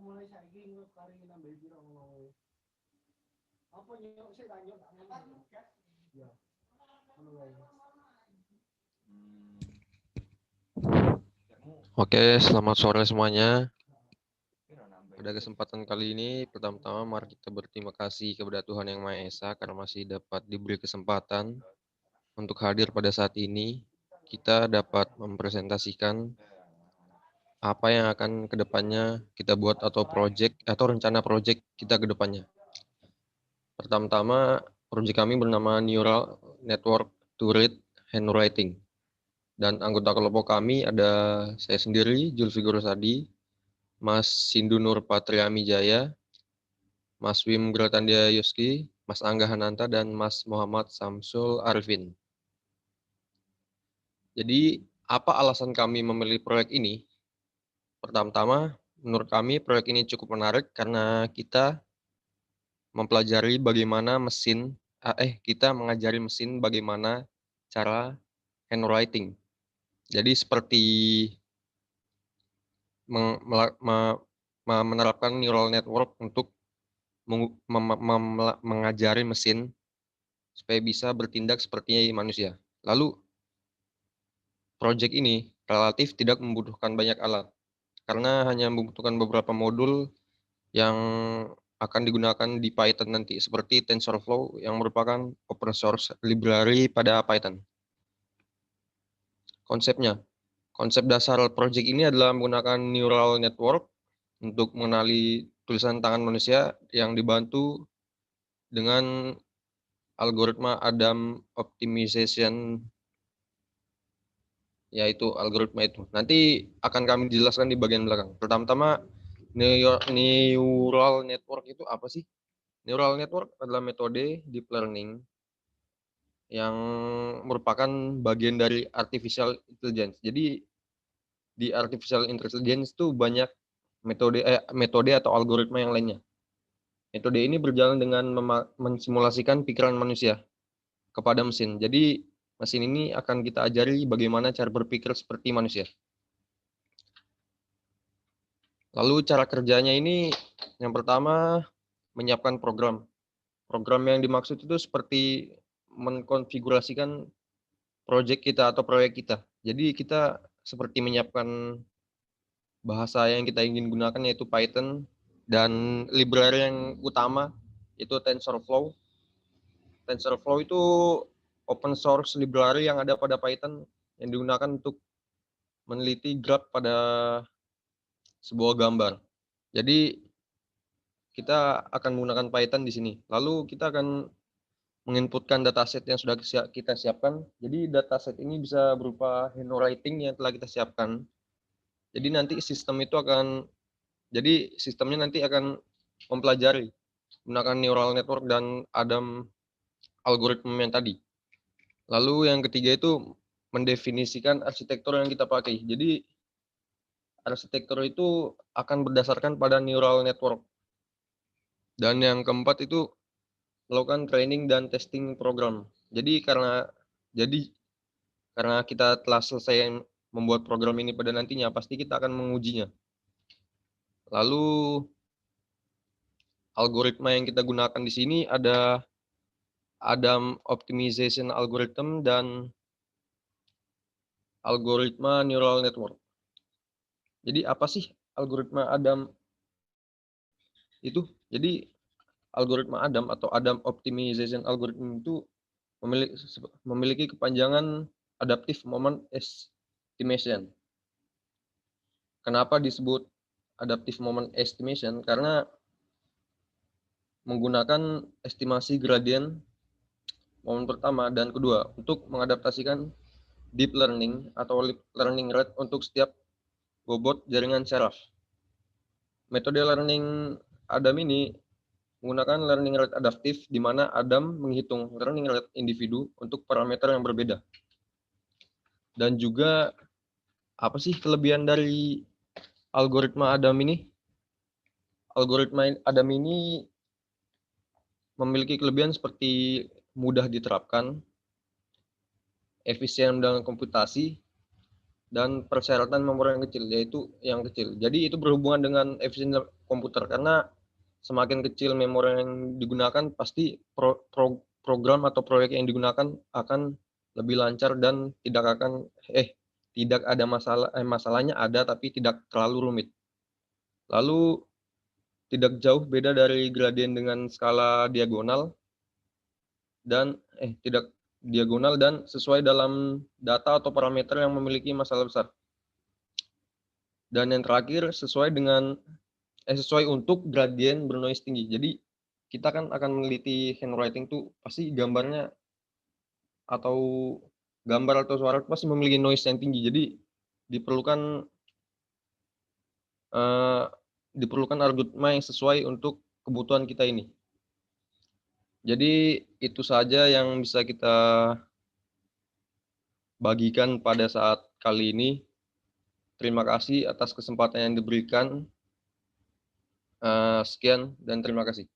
mulai saiki kari nambah piro ngono. Apa nyok sik ta nyok tak ngomong. Ya. Ngono wae. Oke, selamat sore semuanya. Pada kesempatan kali ini, pertama-tama mari kita berterima kasih kepada Tuhan Yang Maha Esa karena masih dapat diberi kesempatan untuk hadir pada saat ini. Kita dapat mempresentasikan apa yang akan kedepannya kita buat atau rencana project kita kedepannya. Pertama-tama, project kami bernama Neural Network to Read Handwriting. Dan anggota kelompok kami ada saya sendiri, Julfi Gorosadi, Mas Sindu Nur Patriami Jaya, Mas Wim Gratandia Yuski, Mas Angga Hananta, dan Mas Muhammad Samsul Arifin. Jadi, apa alasan kami memilih proyek ini? Pertama-tama, menurut kami proyek ini cukup menarik karena kita mempelajari bagaimana kita mengajari mesin bagaimana cara handwriting. Jadi seperti menerapkan neural network untuk mengajari mesin supaya bisa bertindak seperti manusia. Lalu, proyek ini relatif tidak membutuhkan banyak alat, karena hanya membutuhkan beberapa modul yang akan digunakan di Python nanti, seperti TensorFlow yang merupakan open source library pada Python. Konsep dasar proyek ini adalah menggunakan neural network untuk mengenali tulisan tangan manusia yang dibantu dengan algoritma Adam Optimization, yaitu algoritma itu. Nanti akan kami jelaskan di bagian belakang. Pertama-tama, neural network itu apa sih? Neural network adalah metode deep learning yang merupakan bagian dari artificial intelligence. Jadi di artificial intelligence itu banyak metode atau algoritma yang lainnya. Metode ini berjalan dengan mensimulasikan pikiran manusia kepada mesin. Jadi mesin ini akan kita ajari bagaimana cara berpikir seperti manusia. Lalu cara kerjanya ini yang pertama menyiapkan program. Program yang dimaksud itu seperti mengkonfigurasikan proyek kita atau proyek kita. Jadi kita seperti menyiapkan bahasa yang kita ingin gunakan yaitu Python dan library yang utama itu TensorFlow. TensorFlow itu open source library yang ada pada Python yang digunakan untuk meneliti graf pada sebuah gambar. Jadi kita akan menggunakan Python di sini. Lalu kita akan menginputkan dataset yang sudah kita siapkan. Jadi dataset ini bisa berupa handwriting yang telah kita siapkan. Jadi nanti sistemnya nanti akan mempelajari menggunakan neural network dan Adam algoritma yang tadi. Lalu yang ketiga itu mendefinisikan arsitektur yang kita pakai. Jadi arsitektur itu akan berdasarkan pada neural network. Dan yang keempat itu melakukan training dan testing program. Jadi karena kita telah selesai membuat program ini pada nantinya, pasti kita akan mengujinya. Lalu algoritma yang kita gunakan di sini ada Adam Optimization Algorithm dan algoritma neural network. Jadi apa sih algoritma Adam itu? Jadi algoritma Adam atau Adam Optimization Algorithm itu memiliki kepanjangan Adaptive Moment Estimation. Kenapa disebut Adaptive Moment Estimation? Karena menggunakan estimasi gradien momen pertama dan kedua untuk mengadaptasikan deep learning atau learning rate untuk setiap bobot jaringan saraf. Metode learning Adam ini menggunakan learning rate adaptif di mana Adam menghitung learning rate individu untuk parameter yang berbeda. Dan juga apa sih kelebihan dari algoritma Adam ini? Algoritma Adam ini memiliki kelebihan seperti mudah diterapkan, efisien dalam komputasi, dan persyaratan memori yang kecil, yaitu yang kecil. Jadi itu berhubungan dengan efisiensi komputer, karena semakin kecil memori yang digunakan, pasti program atau proyek yang digunakan akan lebih lancar dan tidak ada masalahnya ada tapi tidak terlalu rumit. Lalu tidak jauh beda dari gradien dengan skala diagonal dan tidak diagonal dan sesuai dalam data atau parameter yang memiliki masalah besar. Dan yang terakhir sesuai untuk gradien bernoise tinggi. Jadi kita kan akan meneliti handwriting tuh pasti gambar atau suara pasti memiliki noise yang tinggi. Jadi diperlukan algoritma yang sesuai untuk kebutuhan kita ini. Jadi itu saja yang bisa kita bagikan pada saat kali ini. Terima kasih atas kesempatan yang diberikan. Sekian dan terima kasih.